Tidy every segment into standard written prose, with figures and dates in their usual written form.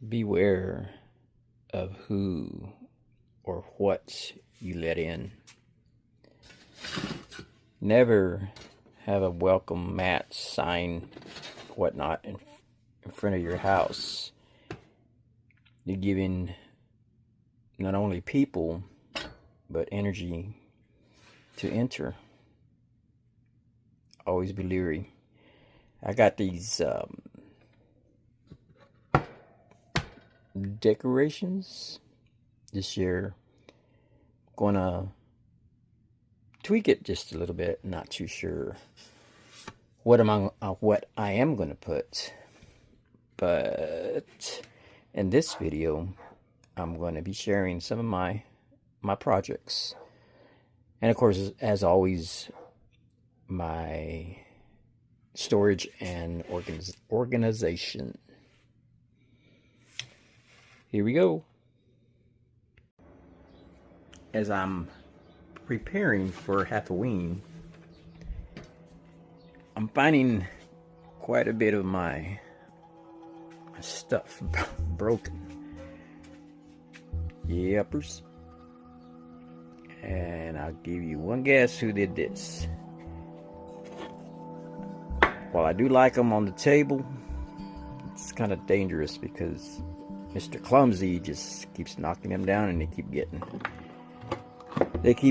Beware of who or what you let in. Never have a welcome mat, sign, whatnot in front of your house. You're giving not only people, but energy to enter. Always be leery. I got these decorations this year. Gonna tweak it just a little bit. Not too sure what I am gonna put, but in this video, I'm going to be sharing some of my projects, and of course, as always, my storage and organization. Here we go. As I'm preparing for Halloween, I'm finding quite a bit of my stuff broken. Yepers. And I'll give you one guess who did this. While I do like them on the table, it's kind of dangerous because Mr. Clumsy just keeps knocking them down, and they keep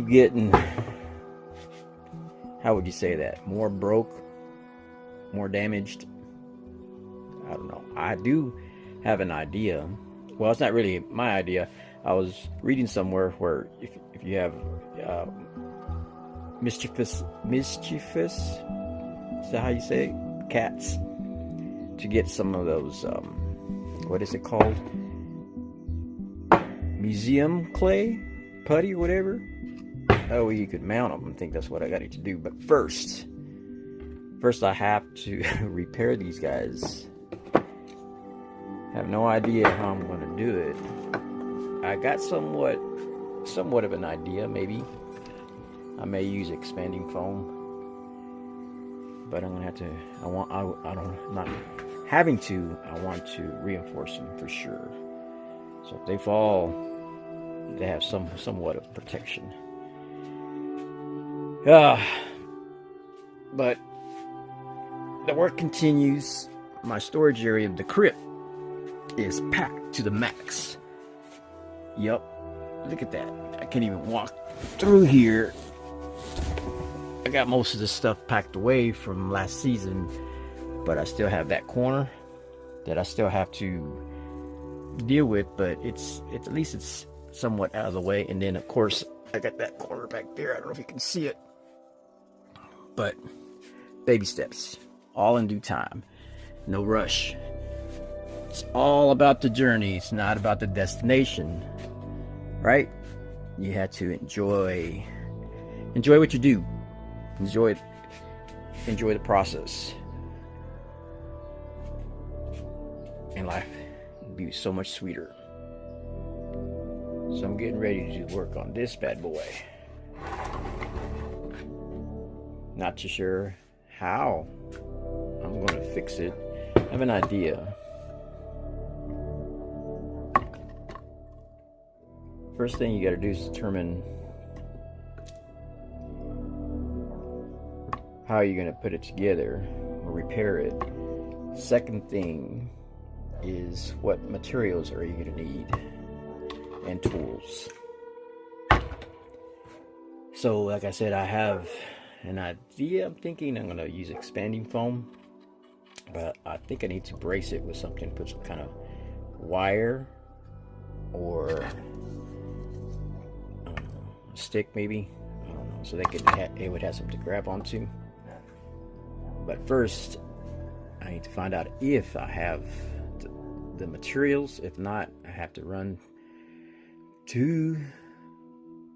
getting, how would you say that? More broke, more damaged. I don't know. I do have an idea. Well, it's not really my idea. I was reading somewhere where if you have mischievous, is that how you say it? Cats, to get some of those, what is it called? Museum clay, putty, or whatever. Oh, you could mount them. I think that's what I got to do. But first I have to repair these guys. Have no idea how I'm going to do it. I got somewhat of an idea. Maybe I may use expanding foam, but I'm gonna have to. I don't, not having to. I want to reinforce them for sure. So if they fall, they have somewhat of protection. But the work continues. My storage area of the crypt is packed to the max. Yup, look at that. I can't even walk through here. I got most of the stuff packed away from last season, but I still have that corner that I still have to deal with, but it's at least it's somewhat out of the way. And then of course I got that corner back there. I don't know if you can see it, but baby steps, all in due time. No rush. It's all about the journey. It's not about the destination, right? You have to enjoy what you do. Enjoy the process, and life will be so much sweeter. So I'm getting ready to do work on this bad boy. Not too sure how I'm going to fix it. I have an idea. First thing you got to do is determine how you're going to put it together or repair it. Second thing is what materials are you going to need and tools. So like I said, I have an idea. I'm thinking I'm going to use expanding foam, but I think I need to brace it with something, put some kind of wire or stick maybe, I don't know, so it would have something to grab onto. But first I need to find out if I have the materials. If not, I have to run to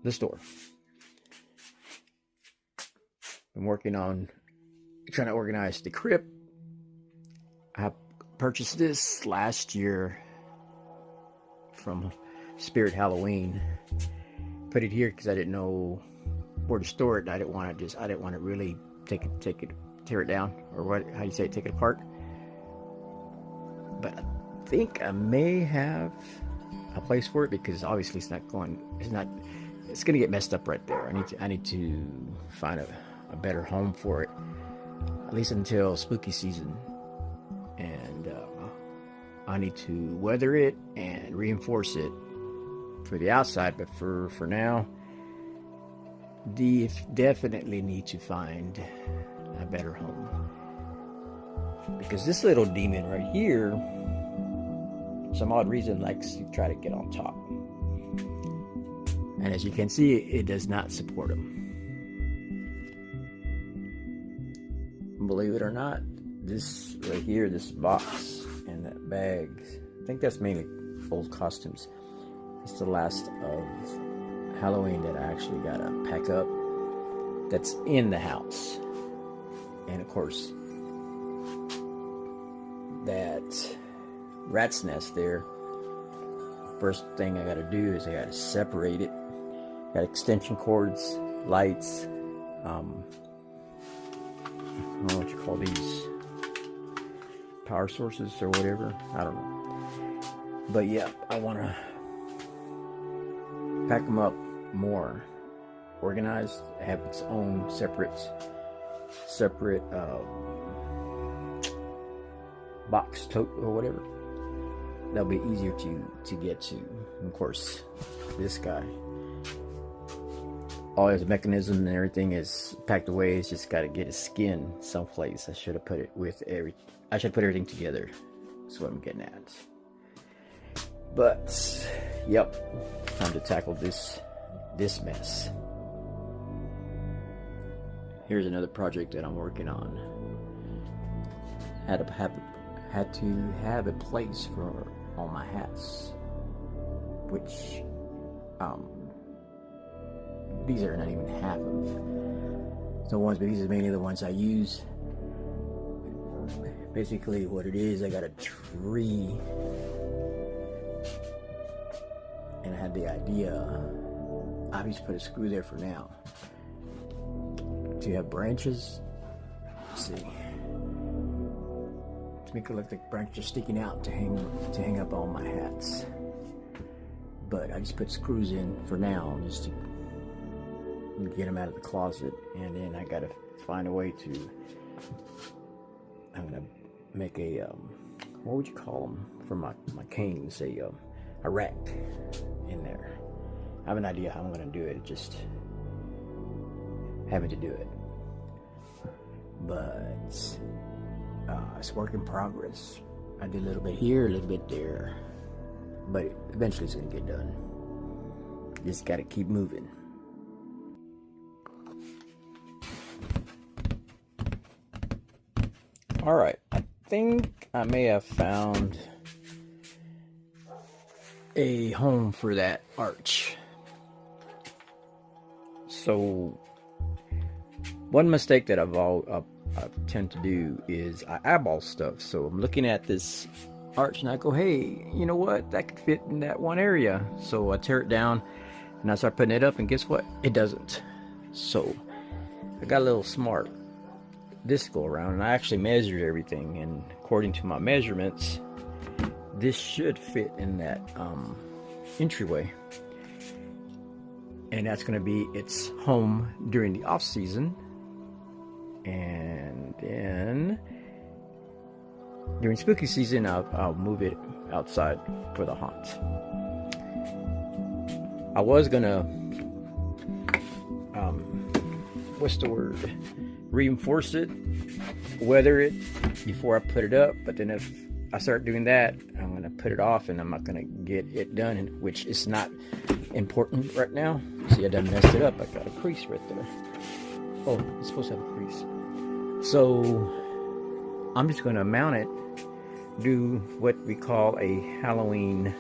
the store. I'm working on trying to organize the crypt. I purchased this last year from Spirit Halloween. Put it here because I didn't know where to store it. I didn't want to really tear it down, or how you say it, take it apart. But think I may have a place for it, because obviously it's gonna get messed up right there. I need to find a better home for it, at least until spooky season. And I need to weather it and reinforce it for the outside, but for now, definitely need to find a better home, because this little demon right here, for some odd reason, likes to try to get on top. And as you can see, it does not support him. Believe it or not, this right here, this box and that bag, I think that's mainly old costumes. It's the last of Halloween that I actually gotta pack up, that's in the house. And of course, that rat's nest there, first thing I gotta do is I gotta separate it. Got extension cords, lights, I don't know what you call these, power sources or whatever, I don't know. But yeah, I want to pack them up more organized, have its own separate box, tote, or whatever. That'll be easier to get to. And of course, this guy, all his mechanism and everything is packed away. It's just got to get his skin someplace. I should put everything together. That's what I'm getting at. But yep, time to tackle this mess. Here's another project that I'm working on. Had to have a place for all my hats, which these are not even half of the ones, but these are mainly the ones I use. Basically what it is, I got a tree, and I had the idea, I just put a screw there for now, to have branches, let's see, to make it look like branches sticking out to hang up all my hats. But I just put screws in for now, just to get them out of the closet. And then I gotta find a way to, I'm gonna make a what would you call them for my canes, a rack in there. I have an idea how I'm gonna do it, just having to do it. But it's work in progress. I did a little bit here, a little bit there, but eventually it's gonna get done. Just gotta keep moving. All right, I think I may have found a home for that arch. So one mistake that I tend to do is I eyeball stuff. So I'm looking at this arch and I go, hey, you know what? That could fit in that one area. So I tear it down and I start putting it up, and guess what? It doesn't. So I got a little smart this go around, and I actually measured everything, and according to my measurements, this should fit in that entryway, and that's going to be its home during the off season, and then during spooky season I'll move it outside for the haunt. I was gonna what's the word, reinforce it, weather it before I put it up, but then if I start doing that, I'm gonna put it off and I'm not gonna get it done, which is not important right now. See, I done messed it up. I got a crease right there. Oh, it's supposed to have a crease. So I'm just gonna mount it, do what we call a Halloween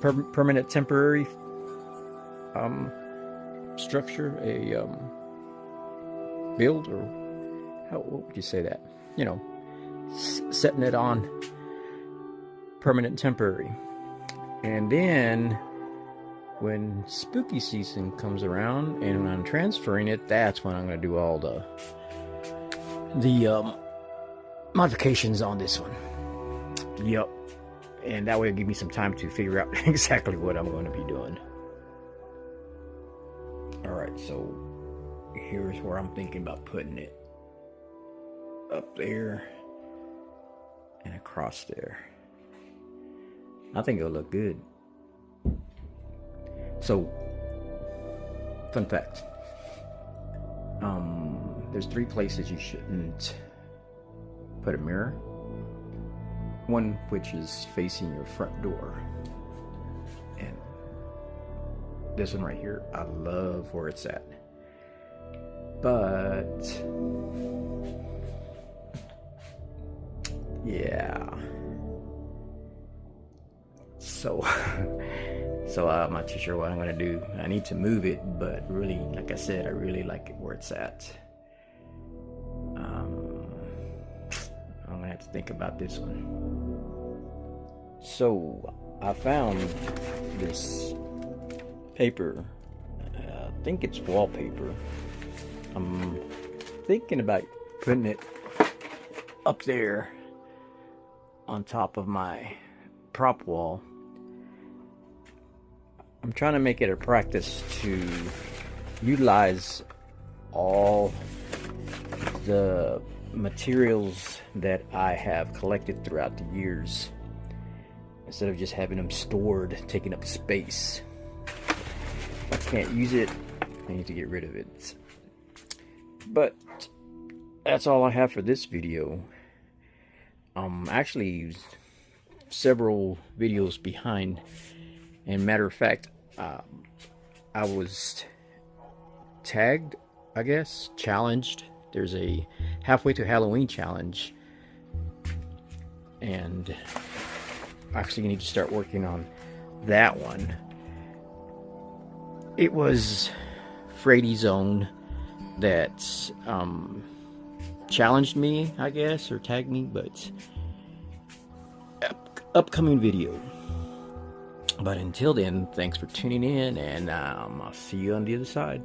permanent temporary structure, a build, or what would you say that? You know, setting it on permanent temporary. And then when spooky season comes around and when I'm transferring it, that's when I'm going to do all the modifications on this one. Yep. And that way it'll give me some time to figure out exactly what I'm going to be doing. Alright, so here's where I'm thinking about putting it. Up there and across there. I think it'll look good. So, fun fact. There's 3 places you shouldn't put a mirror. One which is facing your front door. And this one right here, I love where it's at. But yeah. So I'm not too sure what I'm gonna do. I need to move it, but really, like I said, I really like it where it's at. I'm gonna have to think about this one. So I found this paper. I think it's wallpaper. I'm thinking about putting it up there on top of my prop wall. I'm trying to make it a practice to utilize all the materials that I have collected throughout the years instead of just having them stored, taking up space. If I can't use it, I need to get rid of it. But that's all I have for this video. Actually several videos behind, and matter of fact, I was tagged, I guess, challenged. There's a halfway to Halloween challenge, and actually need to start working on that one. It was Freddy's Own that challenged me, I guess, or tagged me, but upcoming video. But until then, thanks for tuning in, and I'll see you on the other side.